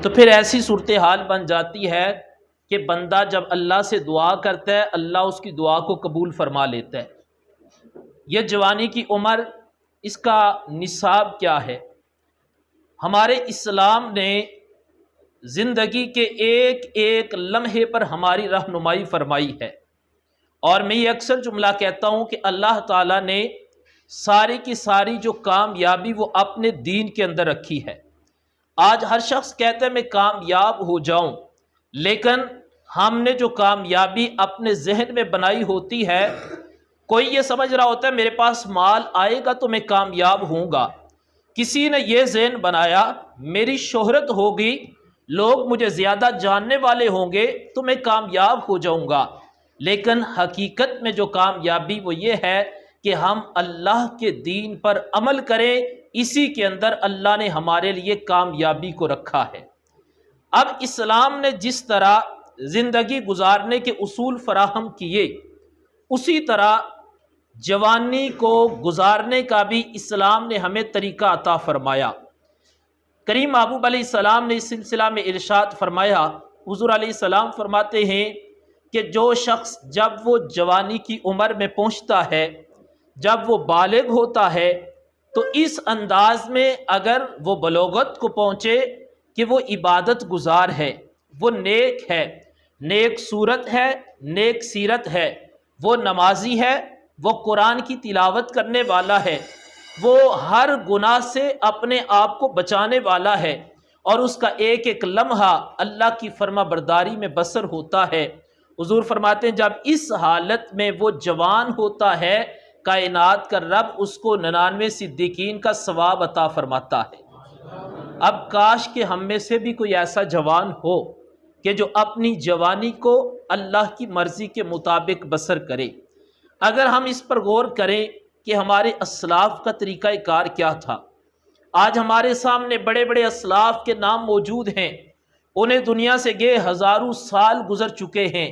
تو پھر ایسی صورتحال بن جاتی ہے کہ بندہ جب اللہ سے دعا کرتا ہے اللہ اس کی دعا کو قبول فرما لیتا ہے۔ یہ جوانی کی عمر، اس کا نصاب کیا ہے؟ ہمارے اسلام نے زندگی کے ایک ایک لمحے پر ہماری رہنمائی فرمائی ہے، اور میں یہ اکثر جملہ کہتا ہوں کہ اللہ تعالیٰ نے ساری کی ساری جو کامیابی وہ اپنے دین کے اندر رکھی ہے۔ آج ہر شخص کہتا ہے میں کامیاب ہو جاؤں، لیکن ہم نے جو کامیابی اپنے ذہن میں بنائی ہوتی ہے، کوئی یہ سمجھ رہا ہوتا ہے میرے پاس مال آئے گا تو میں کامیاب ہوں گا، کسی نے یہ ذہن بنایا میری شہرت ہوگی، لوگ مجھے زیادہ جاننے والے ہوں گے تو میں کامیاب ہو جاؤں گا۔ لیکن حقیقت میں جو کامیابی وہ یہ ہے کہ ہم اللہ کے دین پر عمل کریں، اسی کے اندر اللہ نے ہمارے لیے کامیابی کو رکھا ہے۔ اب اسلام نے جس طرح زندگی گزارنے کے اصول فراہم کیے، اسی طرح جوانی کو گزارنے کا بھی اسلام نے ہمیں طریقہ عطا فرمایا۔ کریم محبوب علیہ السلام نے اس سلسلہ میں ارشاد فرمایا، حضور علیہ السلام فرماتے ہیں کہ جو شخص جب وہ جوانی کی عمر میں پہنچتا ہے، جب وہ بالغ ہوتا ہے، تو اس انداز میں اگر وہ بلوغت کو پہنچے کہ وہ عبادت گزار ہے، وہ نیک ہے، نیک صورت ہے، نیک سیرت ہے، وہ نمازی ہے، وہ قرآن کی تلاوت کرنے والا ہے، وہ ہر گناہ سے اپنے آپ کو بچانے والا ہے، اور اس کا ایک ایک لمحہ اللہ کی فرما برداری میں بسر ہوتا ہے۔ حضور فرماتے ہیں جب اس حالت میں وہ جوان ہوتا ہے، کائنات کا رب اس کو 99 صدیقین کا ثواب عطا فرماتا ہے۔ اب کاش کہ ہم میں سے بھی کوئی ایسا جوان ہو کہ جو اپنی جوانی کو اللہ کی مرضی کے مطابق بسر کرے۔ اگر ہم اس پر غور کریں کہ ہمارے اسلاف کا طریقہ کار کیا تھا، آج ہمارے سامنے بڑے بڑے اسلاف کے نام موجود ہیں، انہیں دنیا سے گئے ہزاروں سال گزر چکے ہیں،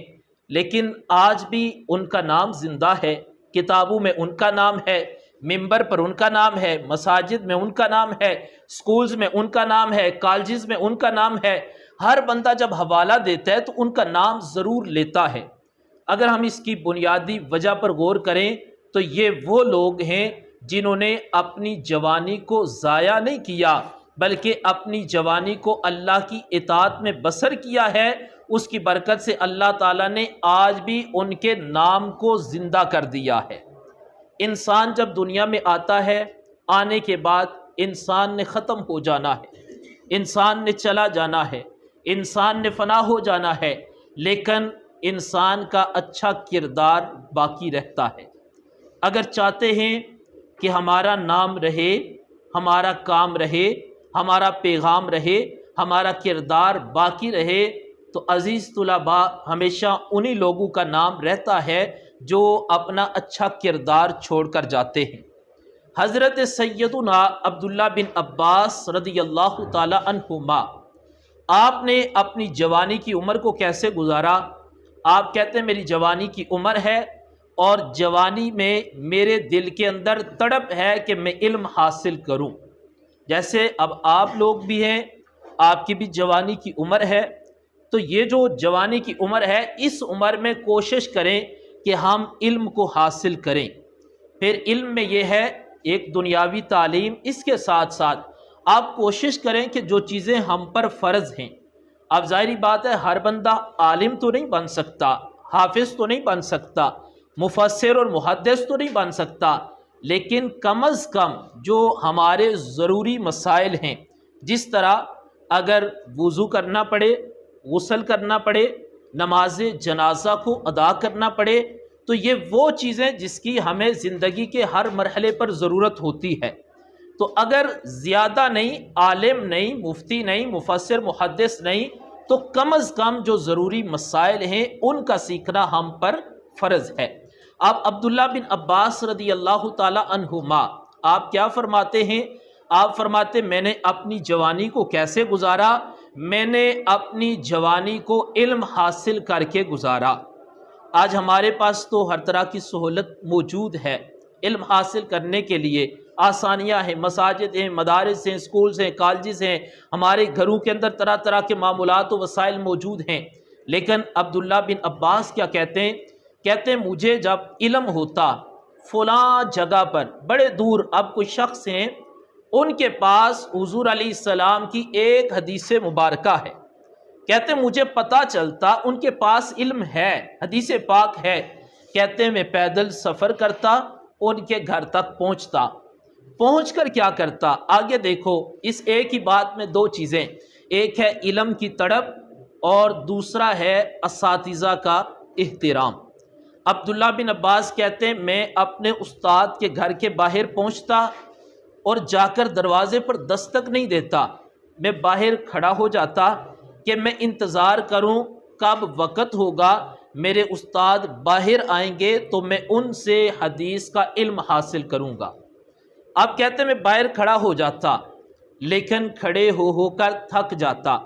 لیکن آج بھی ان کا نام زندہ ہے، کتابوں میں ان کا نام ہے، ممبر پر ان کا نام ہے، مساجد میں ان کا نام ہے، سکولز میں ان کا نام ہے، کالجز میں ان کا نام ہے۔ ہر بندہ جب حوالہ دیتا ہے تو ان کا نام ضرور لیتا ہے۔ اگر ہم اس کی بنیادی وجہ پر غور کریں تو یہ وہ لوگ ہیں جنہوں نے اپنی جوانی کو ضائع نہیں کیا، بلکہ اپنی جوانی کو اللہ کی اطاعت میں بسر کیا ہے۔ اس کی برکت سے اللہ تعالیٰ نے آج بھی ان کے نام کو زندہ کر دیا ہے۔ انسان جب دنیا میں آتا ہے، آنے کے بعد انسان نے ختم ہو جانا ہے، انسان نے چلا جانا ہے، انسان نے فنا ہو جانا ہے، لیکن انسان کا اچھا کردار باقی رہتا ہے۔ اگر چاہتے ہیں کہ ہمارا نام رہے، ہمارا کام رہے، ہمارا پیغام رہے، ہمارا کردار باقی رہے، تو عزیز طلباء ہمیشہ انہی لوگوں کا نام رہتا ہے جو اپنا اچھا کردار چھوڑ کر جاتے ہیں۔ حضرت سیدنا عبداللہ بن عباس رضی اللہ تعالی عنہما، آپ نے اپنی جوانی کی عمر کو کیسے گزارا؟ آپ کہتے ہیں میری جوانی کی عمر ہے اور جوانی میں میرے دل کے اندر تڑپ ہے کہ میں علم حاصل کروں۔ جیسے اب آپ لوگ بھی ہیں، آپ کی بھی جوانی کی عمر ہے، تو یہ جو جوانی کی عمر ہے اس عمر میں کوشش کریں کہ ہم علم کو حاصل کریں۔ پھر علم میں یہ ہے ایک دنیاوی تعلیم، اس کے ساتھ ساتھ آپ کوشش کریں کہ جو چیزیں ہم پر فرض ہیں، اب ظاہری بات ہے ہر بندہ عالم تو نہیں بن سکتا، حافظ تو نہیں بن سکتا، مفسر اور محدث تو نہیں بن سکتا، لیکن کم از کم جو ہمارے ضروری مسائل ہیں، جس طرح اگر وضو کرنا پڑے، غسل کرنا پڑے، نماز جنازہ کو ادا کرنا پڑے، تو یہ وہ چیزیں جس کی ہمیں زندگی کے ہر مرحلے پر ضرورت ہوتی ہے۔ تو اگر زیادہ نہیں، عالم نہیں، مفتی نہیں، مفسر محدث نہیں، تو کم از کم جو ضروری مسائل ہیں ان کا سیکھنا ہم پر فرض ہے۔ اب عبداللہ بن عباس رضی اللہ تعالی عنہما آپ کیا فرماتے ہیں؟ آپ فرماتے میں نے اپنی جوانی کو کیسے گزارا؟ میں نے اپنی جوانی کو علم حاصل کر کے گزارا۔ آج ہمارے پاس تو ہر طرح کی سہولت موجود ہے علم حاصل کرنے کے لیے، آسانیاں ہیں، مساجد ہیں، مدارس ہیں، سکولز ہیں، کالجز ہیں، ہمارے گھروں کے اندر طرح طرح کے معمولات و وسائل موجود ہیں، لیکن عبداللہ بن عباس کیا کہتے ہیں؟ کہتے ہیں مجھے جب علم ہوتا فلاں جگہ پر بڑے دور اب کوئی شخص ہیں ان کے پاس حضور علیہ السلام کی ایک حدیث مبارکہ ہے، کہتے ہیں مجھے پتہ چلتا ان کے پاس علم ہے، حدیث پاک ہے، کہتے ہیں میں پیدل سفر کرتا، ان کے گھر تک پہنچتا، پہنچ کر کیا کرتا؟ آگے دیکھو، اس ایک ہی بات میں دو چیزیں، ایک ہے علم کی تڑپ اور دوسرا ہے اساتذہ کا احترام۔ عبداللہ بن عباس کہتے ہیں میں اپنے استاد کے گھر کے باہر پہنچتا اور جا کر دروازے پر دستک نہیں دیتا، میں باہر کھڑا ہو جاتا کہ میں انتظار کروں کب وقت ہوگا میرے استاد باہر آئیں گے تو میں ان سے حدیث کا علم حاصل کروں گا۔ اب کہتے ہیں میں باہر کھڑا ہو جاتا لیکن کھڑے ہو کر تھک جاتا،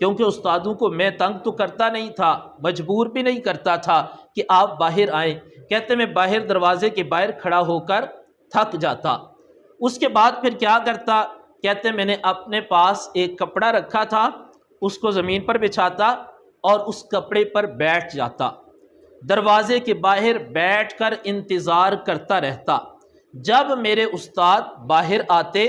کیونکہ استادوں کو میں تنگ تو کرتا نہیں تھا، مجبور بھی نہیں کرتا تھا کہ آپ باہر آئیں، کہتے میں باہر دروازے کے باہر کھڑا ہو کر تھک جاتا۔ اس کے بعد پھر کیا کرتا؟ کہتے میں نے اپنے پاس ایک کپڑا رکھا تھا، اس کو زمین پر بچھاتا اور اس کپڑے پر بیٹھ جاتا، دروازے کے باہر بیٹھ کر انتظار کرتا رہتا۔ جب میرے استاد باہر آتے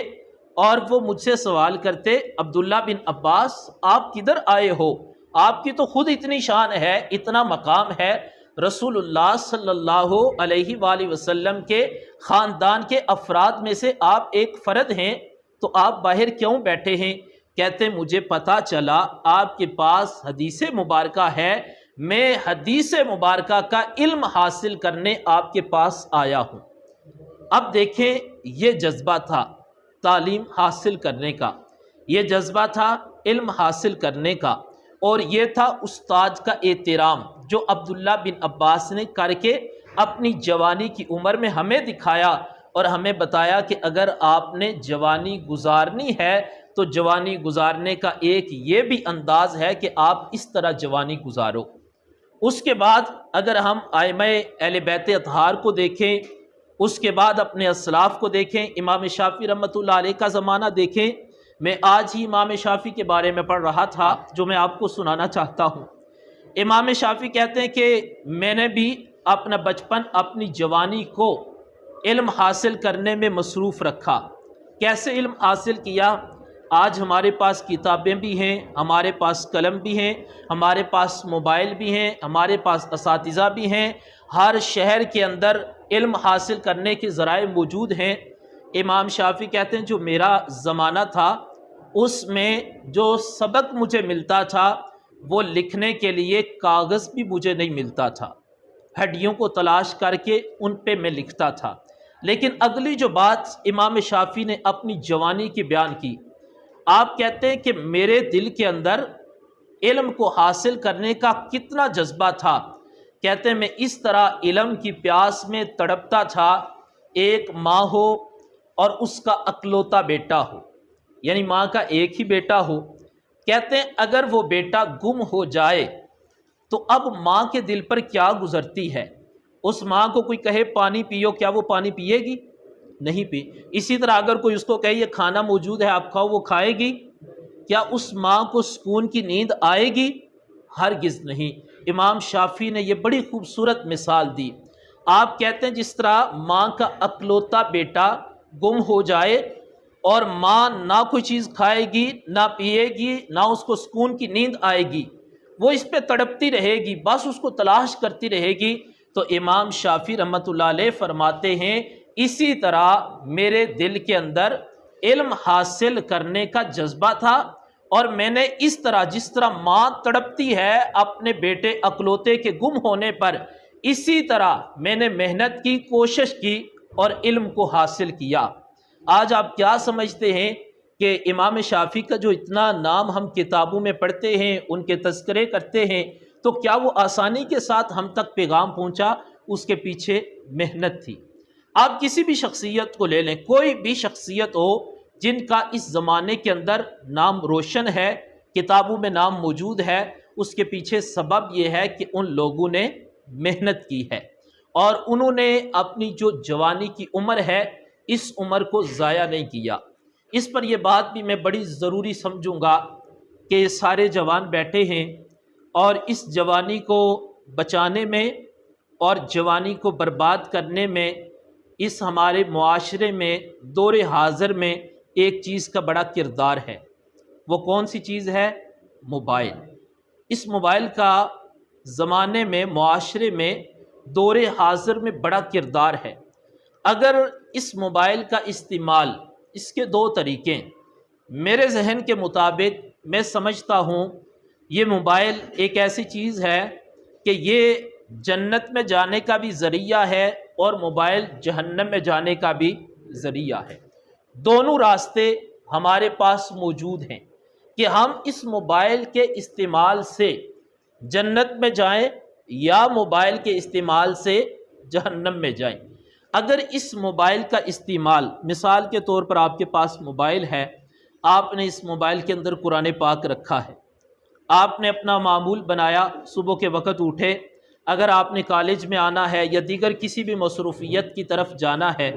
اور وہ مجھ سے سوال کرتے عبداللہ بن عباس آپ کدھر آئے ہو؟ آپ کی تو خود اتنی شان ہے، اتنا مقام ہے، رسول اللہ صلی اللہ علیہ وآلہ وسلم کے خاندان کے افراد میں سے آپ ایک فرد ہیں، تو آپ باہر کیوں بیٹھے ہیں؟ کہتے مجھے پتہ چلا آپ کے پاس حدیث مبارکہ ہے، میں حدیث مبارکہ کا علم حاصل کرنے آپ کے پاس آیا ہوں۔ اب دیکھیں یہ جذبہ تھا تعلیم حاصل کرنے کا، یہ جذبہ تھا علم حاصل کرنے کا، اور یہ تھا استاد کا احترام جو عبداللہ بن عباس نے کر کے اپنی جوانی کی عمر میں ہمیں دکھایا اور ہمیں بتایا کہ اگر آپ نے جوانی گزارنی ہے تو جوانی گزارنے کا ایک یہ بھی انداز ہے کہ آپ اس طرح جوانی گزارو۔ اس کے بعد اگر ہم ائمہ اہل بیت اطہار کو دیکھیں، اس کے بعد اپنے اسلاف کو دیکھیں، امام شافعی رحمۃ اللہ علیہ کا زمانہ دیکھیں، میں آج ہی امام شافعی کے بارے میں پڑھ رہا تھا جو میں آپ کو سنانا چاہتا ہوں۔ امام شافعی کہتے ہیں کہ میں نے بھی اپنا بچپن اپنی جوانی کو علم حاصل کرنے میں مصروف رکھا۔ کیسے علم حاصل کیا؟ آج ہمارے پاس کتابیں بھی ہیں، ہمارے پاس قلم بھی ہیں، ہمارے پاس موبائل بھی ہیں، ہمارے پاس اساتذہ بھی ہیں، ہر شہر کے اندر علم حاصل کرنے کے ذرائع موجود ہیں۔ امام شافعی کہتے ہیں جو میرا زمانہ تھا اس میں جو سبق مجھے ملتا تھا وہ لکھنے کے لیے کاغذ بھی مجھے نہیں ملتا تھا، ہڈیوں کو تلاش کر کے ان پہ میں لکھتا تھا۔ لیکن اگلی جو بات امام شافعی نے اپنی جوانی کی بیان کی، آپ کہتے ہیں کہ میرے دل کے اندر علم کو حاصل کرنے کا کتنا جذبہ تھا، کہتے ہیں میں اس طرح علم کی پیاس میں تڑپتا تھا، ایک ماں ہو اور اس کا اکلوتا بیٹا ہو، یعنی ماں کا ایک ہی بیٹا ہو، کہتے ہیں اگر وہ بیٹا گم ہو جائے تو اب ماں کے دل پر کیا گزرتی ہے؟ اس ماں کو کوئی کہے پانی پیو، کیا وہ پانی پیے گی؟ نہیں پی۔ اسی طرح اگر کوئی اس کو کہے یہ کھانا موجود ہے آپ کھاؤ، وہ کھائے گی؟ کیا اس ماں کو سکون کی نیند آئے گی؟ ہرگز نہیں۔ امام شافعی نے یہ بڑی خوبصورت مثال دی۔ آپ کہتے ہیں جس طرح ماں کا اکلوتا بیٹا گم ہو جائے اور ماں نہ کوئی چیز کھائے گی، نہ پیے گی، نہ اس کو سکون کی نیند آئے گی، وہ اس پہ تڑپتی رہے گی، بس اس کو تلاش کرتی رہے گی، تو امام شافعی رحمۃ اللہ علیہ فرماتے ہیں اسی طرح میرے دل کے اندر علم حاصل کرنے کا جذبہ تھا، اور میں نے اس طرح جس طرح ماں تڑپتی ہے اپنے بیٹے اکلوتے کے گم ہونے پر، اسی طرح میں نے محنت کی، کوشش کی اور علم کو حاصل کیا۔ آج آپ کیا سمجھتے ہیں کہ امام شافعی کا جو اتنا نام ہم کتابوں میں پڑھتے ہیں، ان کے تذکرے کرتے ہیں، تو کیا وہ آسانی کے ساتھ ہم تک پیغام پہنچا؟ اس کے پیچھے محنت تھی۔ آپ کسی بھی شخصیت کو لے لیں، کوئی بھی شخصیت ہو جن کا اس زمانے کے اندر نام روشن ہے، کتابوں میں نام موجود ہے، اس کے پیچھے سبب یہ ہے کہ ان لوگوں نے محنت کی ہے، اور انہوں نے اپنی جو جوانی کی عمر ہے اس عمر کو ضائع نہیں کیا۔ اس پر یہ بات بھی میں بڑی ضروری سمجھوں گا کہ یہ سارے جوان بیٹھے ہیں اور اس جوانی کو بچانے میں اور جوانی کو برباد کرنے میں اس ہمارے معاشرے میں دور حاضر میں ایک چیز کا بڑا کردار ہے۔ وہ کون سی چیز ہے؟ موبائل۔ اس موبائل کا زمانے میں، معاشرے میں، دور حاضر میں بڑا کردار ہے۔ اگر اس موبائل کا استعمال، اس کے دو طریقے میرے ذہن کے مطابق میں سمجھتا ہوں، یہ موبائل ایک ایسی چیز ہے کہ یہ جنت میں جانے کا بھی ذریعہ ہے اور موبائل جہنم میں جانے کا بھی ذریعہ ہے۔ دونوں راستے ہمارے پاس موجود ہیں کہ ہم اس موبائل کے استعمال سے جنت میں جائیں یا موبائل کے استعمال سے جہنم میں جائیں۔ اگر اس موبائل کا استعمال، مثال کے طور پر آپ کے پاس موبائل ہے، آپ نے اس موبائل کے اندر قرآن پاک رکھا ہے، آپ نے اپنا معمول بنایا، صبح کے وقت اٹھے، اگر آپ نے کالج میں آنا ہے یا دیگر کسی بھی مصروفیت کی طرف جانا ہے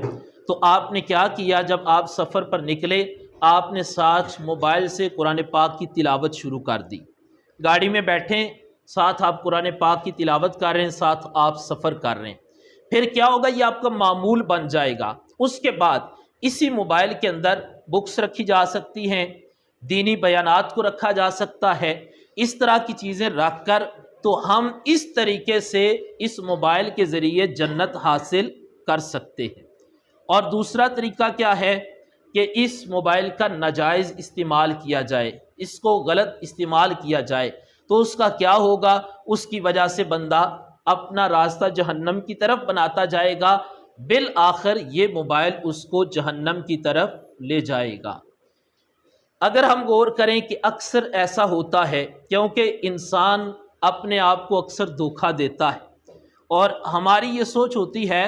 تو آپ نے کیا کیا؟ جب آپ سفر پر نکلے آپ نے ساتھ موبائل سے قرآن پاک کی تلاوت شروع کر دی، گاڑی میں بیٹھیں ساتھ آپ قرآن پاک کی تلاوت کر رہے ہیں، ساتھ آپ سفر کر رہے ہیں، پھر کیا ہوگا؟ یہ آپ کا معمول بن جائے گا۔ اس کے بعد اسی موبائل کے اندر بکس رکھی جا سکتی ہیں، دینی بیانات کو رکھا جا سکتا ہے، اس طرح کی چیزیں رکھ کر تو ہم اس طریقے سے اس موبائل کے ذریعے جنت حاصل کر سکتے ہیں۔ اور دوسرا طریقہ کیا ہے کہ اس موبائل کا ناجائز استعمال کیا جائے، اس کو غلط استعمال کیا جائے تو اس کا کیا ہوگا؟ اس کی وجہ سے بندہ اپنا راستہ جہنم کی طرف بناتا جائے گا، بالآخر یہ موبائل اس کو جہنم کی طرف لے جائے گا۔ اگر ہم غور کریں کہ اکثر ایسا ہوتا ہے، کیونکہ انسان اپنے آپ کو اکثر دھوکہ دیتا ہے اور ہماری یہ سوچ ہوتی ہے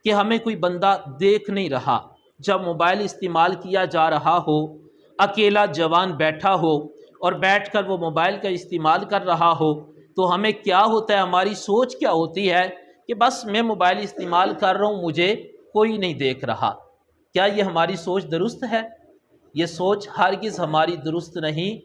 کہ ہمیں کوئی بندہ دیکھ نہیں رہا، جب موبائل استعمال کیا جا رہا ہو، اکیلا جوان بیٹھا ہو اور بیٹھ کر وہ موبائل کا استعمال کر رہا ہو تو ہمیں کیا ہوتا ہے؟ ہماری سوچ کیا ہوتی ہے کہ بس میں موبائل استعمال کر رہا ہوں، مجھے کوئی نہیں دیکھ رہا۔ کیا یہ ہماری سوچ درست ہے؟ یہ سوچ ہرگز ہماری درست نہیں۔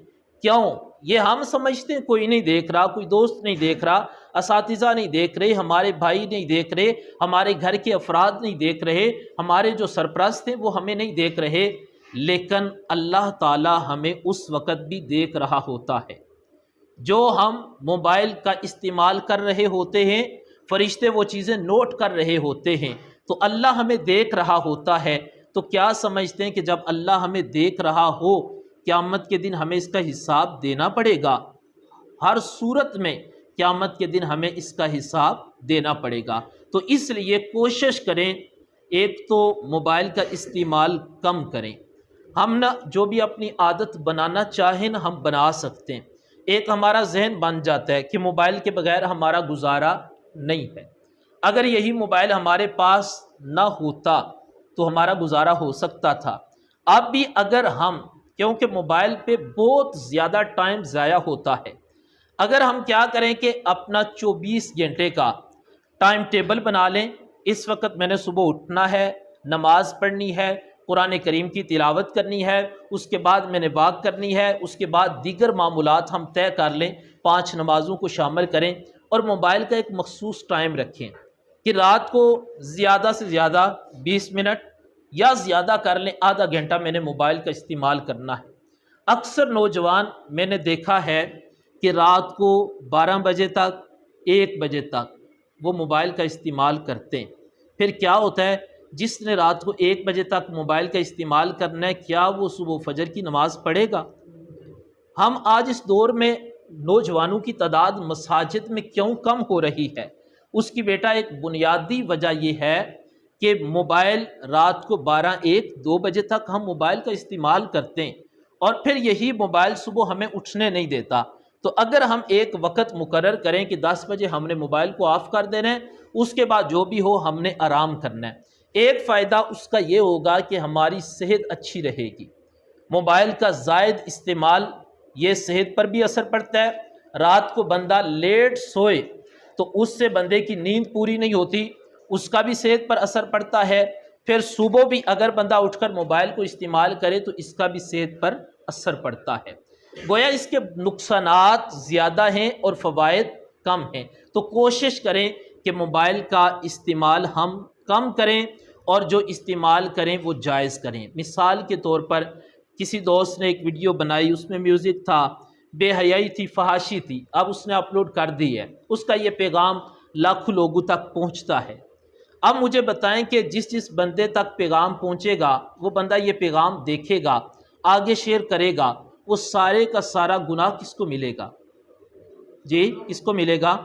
کیوں؟ یہ ہم سمجھتے ہیں کوئی نہیں دیکھ رہا، کوئی دوست نہیں دیکھ رہا، اساتذہ نہیں دیکھ رہے، ہمارے بھائی نہیں دیکھ رہے، ہمارے گھر کے افراد نہیں دیکھ رہے، ہمارے جو سرپرست ہیں وہ ہمیں نہیں دیکھ رہے، لیکن اللہ تعالی ہمیں اس وقت بھی دیکھ رہا ہوتا ہے جو ہم موبائل کا استعمال کر رہے ہوتے ہیں، فرشتے وہ چیزیں نوٹ کر رہے ہوتے ہیں، تو اللہ ہمیں دیکھ رہا ہوتا ہے۔ تو کیا سمجھتے ہیں کہ جب اللہ ہمیں دیکھ رہا ہو، قیامت کے دن ہمیں اس کا حساب دینا پڑے گا؟ ہر صورت میں قیامت کے دن ہمیں اس کا حساب دینا پڑے گا۔ تو اس لیے کوشش کریں، ایک تو موبائل کا استعمال کم کریں، ہم نہ جو بھی اپنی عادت بنانا چاہیں نا ہم بنا سکتے ہیں۔ ایک ہمارا ذہن بن جاتا ہے کہ موبائل کے بغیر ہمارا گزارا نہیں ہے۔ اگر یہی موبائل ہمارے پاس نہ ہوتا تو ہمارا گزارا ہو سکتا تھا۔ اب بھی اگر ہم، کیونکہ موبائل پہ بہت زیادہ ٹائم ضائع ہوتا ہے، اگر ہم کیا کریں کہ اپنا 24 گھنٹے کا ٹائم ٹیبل بنا لیں، اس وقت میں نے صبح اٹھنا ہے، نماز پڑھنی ہے، قرآن کریم کی تلاوت کرنی ہے، اس کے بعد میں نے واک کرنی ہے، اس کے بعد دیگر معمولات ہم طے کر لیں، 5 نمازوں کو شامل کریں اور موبائل کا ایک مخصوص ٹائم رکھیں کہ رات کو زیادہ سے زیادہ 20 منٹ یا زیادہ کر لیں، آدھا گھنٹہ میں نے موبائل کا استعمال کرنا ہے۔ اکثر نوجوان میں نے دیکھا ہے کہ رات کو 12 بجے تک، 1 بجے تک وہ موبائل کا استعمال کرتے ہیں۔ پھر کیا ہوتا ہے؟ جس نے رات کو 1 بجے تک موبائل کا استعمال کرنا ہے، کیا وہ صبح فجر کی نماز پڑھے گا؟ ہم آج اس دور میں نوجوانوں کی تعداد مساجد میں کیوں کم ہو رہی ہے؟ اس کی بیٹا ایک بنیادی وجہ یہ ہے کہ موبائل رات کو 12، 1، 2 بجے تک ہم موبائل کا استعمال کرتے ہیں اور پھر یہی موبائل صبح ہمیں اٹھنے نہیں دیتا۔ تو اگر ہم ایک وقت مقرر کریں کہ 10 بجے ہم نے موبائل کو آف کر دینا ہے، اس کے بعد جو بھی ہو ہم نے آرام کرنا ہے، ایک فائدہ اس کا یہ ہوگا کہ ہماری صحت اچھی رہے گی۔ موبائل کا زائد استعمال یہ صحت پر بھی اثر پڑتا ہے۔ رات کو بندہ لیٹ سوئے تو اس سے بندے کی نیند پوری نہیں ہوتی، اس کا بھی صحت پر اثر پڑتا ہے۔ پھر صبح بھی اگر بندہ اٹھ کر موبائل کو استعمال کرے تو اس کا بھی صحت پر اثر پڑتا ہے۔ گویا اس کے نقصانات زیادہ ہیں اور فوائد کم ہیں، تو کوشش کریں کہ موبائل کا استعمال ہم کم کریں اور جو استعمال کریں وہ جائز کریں۔ مثال کے طور پر کسی دوست نے ایک ویڈیو بنائی، اس میں میوزک تھا، بے حیائی تھی، فحاشی تھی، اب اس نے اپلوڈ کر دی ہے، اس کا یہ پیغام لاکھوں لوگوں تک پہنچتا ہے۔ اب مجھے بتائیں کہ جس بندے تک پیغام پہنچے گا وہ بندہ یہ پیغام دیکھے گا، آگے شیئر کرے گا، وہ سارے کا سارا گناہ کس کو ملے گا؟ جی کس کو ملے گا؟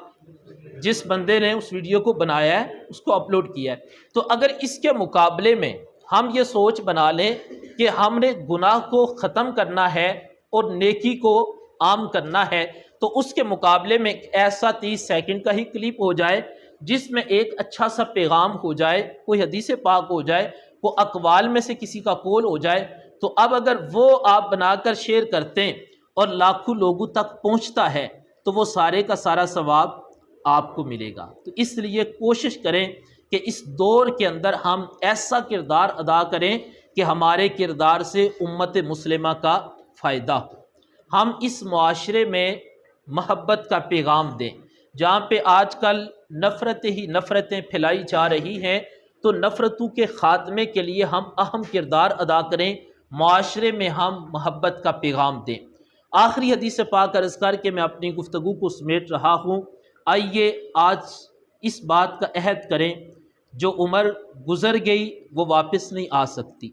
جس بندے نے اس ویڈیو کو بنایا ہے، اس کو اپلوڈ کیا ہے۔ تو اگر اس کے مقابلے میں ہم یہ سوچ بنا لیں کہ ہم نے گناہ کو ختم کرنا ہے اور نیکی کو عام کرنا ہے، تو اس کے مقابلے میں ایک ایسا 30 سیکنڈ کا ہی کلپ ہو جائے جس میں ایک اچھا سا پیغام ہو جائے، کوئی حدیث پاک ہو جائے، وہ اقوال میں سے کسی کا قول ہو جائے، تو اب اگر وہ آپ بنا کر شیئر کرتے ہیں اور لاکھوں لوگوں تک پہنچتا ہے تو وہ سارے کا سارا ثواب آپ کو ملے گا۔ تو اس لیے کوشش کریں کہ اس دور کے اندر ہم ایسا کردار ادا کریں کہ ہمارے کردار سے امت مسلمہ کا فائدہ ہو، ہم اس معاشرے میں محبت کا پیغام دیں۔ جہاں پہ آج کل نفرتیں ہی نفرتیں پھیلائی جا رہی ہیں، تو نفرتوں کے خاتمے کے لیے ہم اہم کردار ادا کریں، معاشرے میں ہم محبت کا پیغام دیں۔ آخری حدیث پاک عرض کر کے میں اپنی گفتگو کو سمیٹ رہا ہوں۔ آئیے آج اس بات کا عہد کریں، جو عمر گزر گئی وہ واپس نہیں آ سکتی،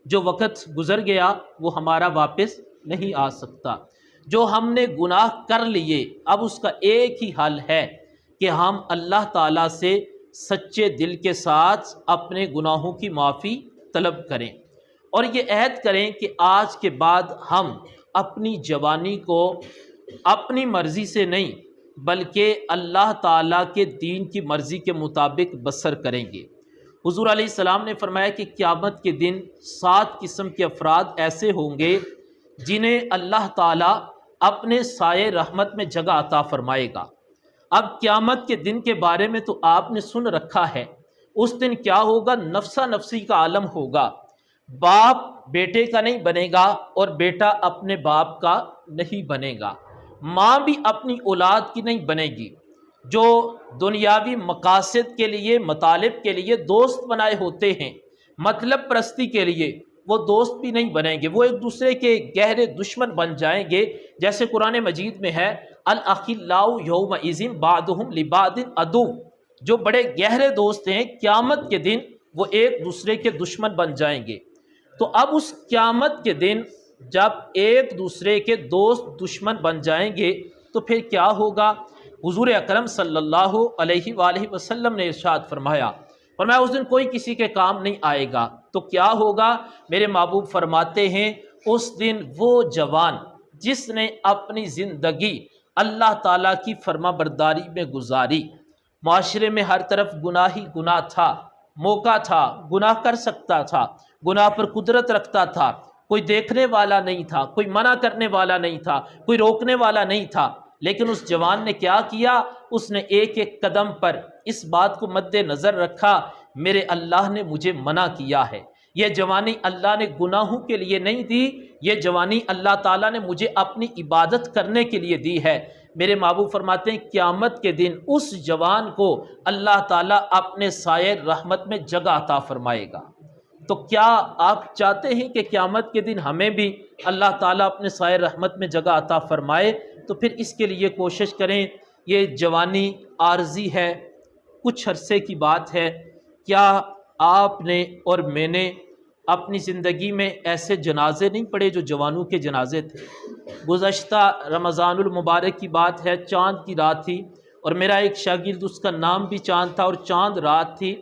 جو وقت گزر گیا وہ ہمارا واپس نہیں آ سکتا، جو ہم نے گناہ کر لیے اب اس کا ایک ہی حل ہے کہ ہم اللہ تعالیٰ سے سچے دل کے ساتھ اپنے گناہوں کی معافی طلب کریں، اور یہ عہد کریں کہ آج کے بعد ہم اپنی جوانی کو اپنی مرضی سے نہیں بلکہ اللہ تعالیٰ کے دین کی مرضی کے مطابق بسر کریں گے۔ حضور علیہ السلام نے فرمایا کہ قیامت کے دن 7 قسم کے افراد ایسے ہوں گے جنہیں اللہ تعالیٰ اپنے سائے رحمت میں جگہ عطا فرمائے گا۔ اب قیامت کے دن کے بارے میں تو آپ نے سن رکھا ہے، اس دن کیا ہوگا؟ نفسا نفسی کا عالم ہوگا، باپ بیٹے کا نہیں بنے گا اور بیٹا اپنے باپ کا نہیں بنے گا، ماں بھی اپنی اولاد کی نہیں بنے گی، جو دنیاوی مقاصد کے لیے مطالب کے لیے دوست بنائے ہوتے ہیں، مطلب پرستی کے لیے، وہ دوست بھی نہیں بنیں گے، وہ ایک دوسرے کے گہرے دشمن بن جائیں گے۔ جیسے قرآن مجید میں ہے الاخلاء یومئذ بعضهم لبعض عدو، جو بڑے گہرے دوست ہیں قیامت کے دن وہ ایک دوسرے کے دشمن بن جائیں گے۔ تو اب اس قیامت کے دن جب ایک دوسرے کے دوست دشمن بن جائیں گے تو پھر کیا ہوگا؟ حضور اکرم صلی اللہ علیہ وآلہ وسلم نے ارشاد فرمایا اس دن کوئی کسی کے کام نہیں آئے گا۔ تو کیا ہوگا؟ میرے محبوب فرماتے ہیں اس دن وہ جوان جس نے اپنی زندگی اللہ تعالیٰ کی فرما برداری میں گزاری، معاشرے میں ہر طرف گناہ ہی گناہ تھا، موقع تھا، گناہ کر سکتا تھا، گناہ پر قدرت رکھتا تھا، کوئی دیکھنے والا نہیں تھا، کوئی منع کرنے والا نہیں تھا، کوئی روکنے والا نہیں تھا، لیکن اس جوان نے کیا کیا؟ اس نے ایک ایک قدم پر اس بات کو مد نظر رکھا، میرے اللہ نے مجھے منع کیا ہے۔ یہ جوانی اللہ نے گناہوں کے لیے نہیں دی، یہ جوانی اللہ تعالیٰ نے مجھے اپنی عبادت کرنے کے لیے دی ہے۔ میرے محبوب فرماتے ہیں قیامت کے دن اس جوان کو اللہ تعالیٰ اپنے سائے رحمت میں جگہ عطا فرمائے گا۔ تو کیا آپ چاہتے ہیں کہ قیامت کے دن ہمیں بھی اللہ تعالیٰ اپنے سائے رحمت میں جگہ عطا فرمائے؟ تو پھر اس کے لیے کوشش کریں۔ یہ جوانی عارضی ہے، کچھ عرصے کی بات ہے۔ کیا آپ نے اور میں نے اپنی زندگی میں ایسے جنازے نہیں پڑھے جو جوانوں کے جنازے تھے؟ گزشتہ رمضان المبارک کی بات ہے، چاند کی رات تھی اور میرا ایک شاگرد، اس کا نام بھی چاند تھا اور چاند رات تھی،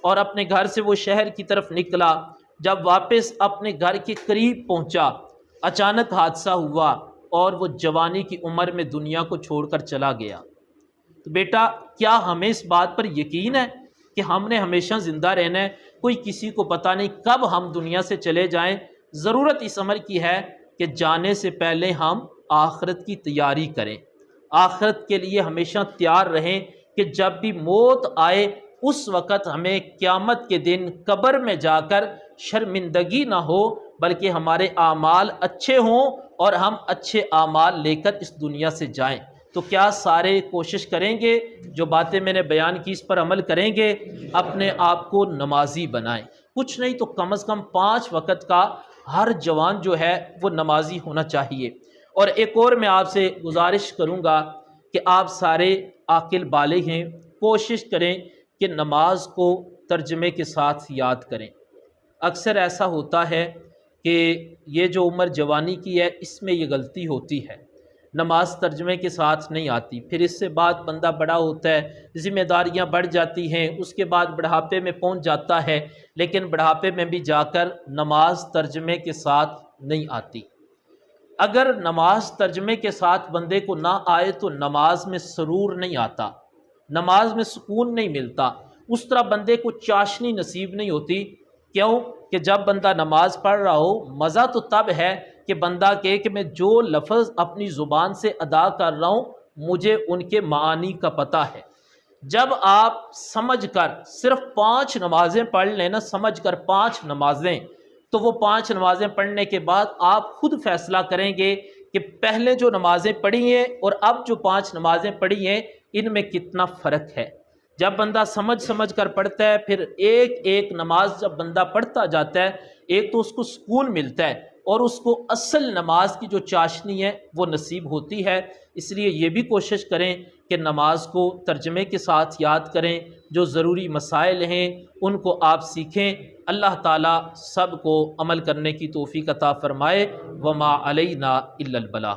اور اپنے گھر سے وہ شہر کی طرف نکلا۔ جب واپس اپنے گھر کے قریب پہنچا، اچانک حادثہ ہوا اور وہ جوانی کی عمر میں دنیا کو چھوڑ کر چلا گیا۔ تو بیٹا، کیا ہمیں اس بات پر یقین ہے کہ ہم نے ہمیشہ زندہ رہنا ہے؟ کوئی کسی کو پتہ نہیں کب ہم دنیا سے چلے جائیں۔ ضرورت اس امر کی ہے کہ جانے سے پہلے ہم آخرت کی تیاری کریں، آخرت کے لیے ہمیشہ تیار رہیں کہ جب بھی موت آئے اس وقت ہمیں قیامت کے دن قبر میں جا کر شرمندگی نہ ہو، بلکہ ہمارے اعمال اچھے ہوں اور ہم اچھے اعمال لے کر اس دنیا سے جائیں۔ تو کیا سارے کوشش کریں گے، جو باتیں میں نے بیان کی اس پر عمل کریں گے، اپنے آپ کو نمازی بنائیں؟ کچھ نہیں تو کم از کم 5 وقت کا ہر جوان جو ہے وہ نمازی ہونا چاہیے۔ اور ایک اور میں آپ سے گزارش کروں گا کہ آپ سارے عاقل بالغ ہیں، کوشش کریں کہ نماز کو ترجمے کے ساتھ یاد کریں۔ اکثر ایسا ہوتا ہے کہ یہ جو عمر جوانی کی ہے اس میں یہ غلطی ہوتی ہے، نماز ترجمے کے ساتھ نہیں آتی، پھر اس سے بعد بندہ بڑا ہوتا ہے، ذمہ داریاں بڑھ جاتی ہیں، اس کے بعد بڑھاپے میں پہنچ جاتا ہے، لیکن بڑھاپے میں بھی جا کر نماز ترجمے کے ساتھ نہیں آتی۔ اگر نماز ترجمے کے ساتھ بندے کو نہ آئے تو نماز میں سرور نہیں آتا، نماز میں سکون نہیں ملتا، اس طرح بندے کو چاشنی نصیب نہیں ہوتی۔ کیوں کہ جب بندہ نماز پڑھ رہا ہو، مزہ تو تب ہے کہ بندہ کہے کہ میں جو لفظ اپنی زبان سے ادا کر رہا ہوں مجھے ان کے معانی کا پتہ ہے۔ جب آپ سمجھ کر صرف 5 نمازیں پڑھ لیں نا، سمجھ کر 5 نمازیں، تو وہ 5 نمازیں پڑھنے کے بعد آپ خود فیصلہ کریں گے کہ پہلے جو نمازیں پڑھی ہیں اور اب جو 5 نمازیں پڑھی ہیں ان میں کتنا فرق ہے۔ جب بندہ سمجھ کر پڑھتا ہے، پھر ایک ایک نماز جب بندہ پڑھتا جاتا ہے، ایک تو اس کو سکون ملتا ہے اور اس کو اصل نماز کی جو چاشنی ہے وہ نصیب ہوتی ہے۔ اس لیے یہ بھی کوشش کریں کہ نماز کو ترجمے کے ساتھ یاد کریں، جو ضروری مسائل ہیں ان کو آپ سیکھیں۔ اللہ تعالیٰ سب کو عمل کرنے کی توفیق عطا فرمائے۔ وما علینا الا البلاغ۔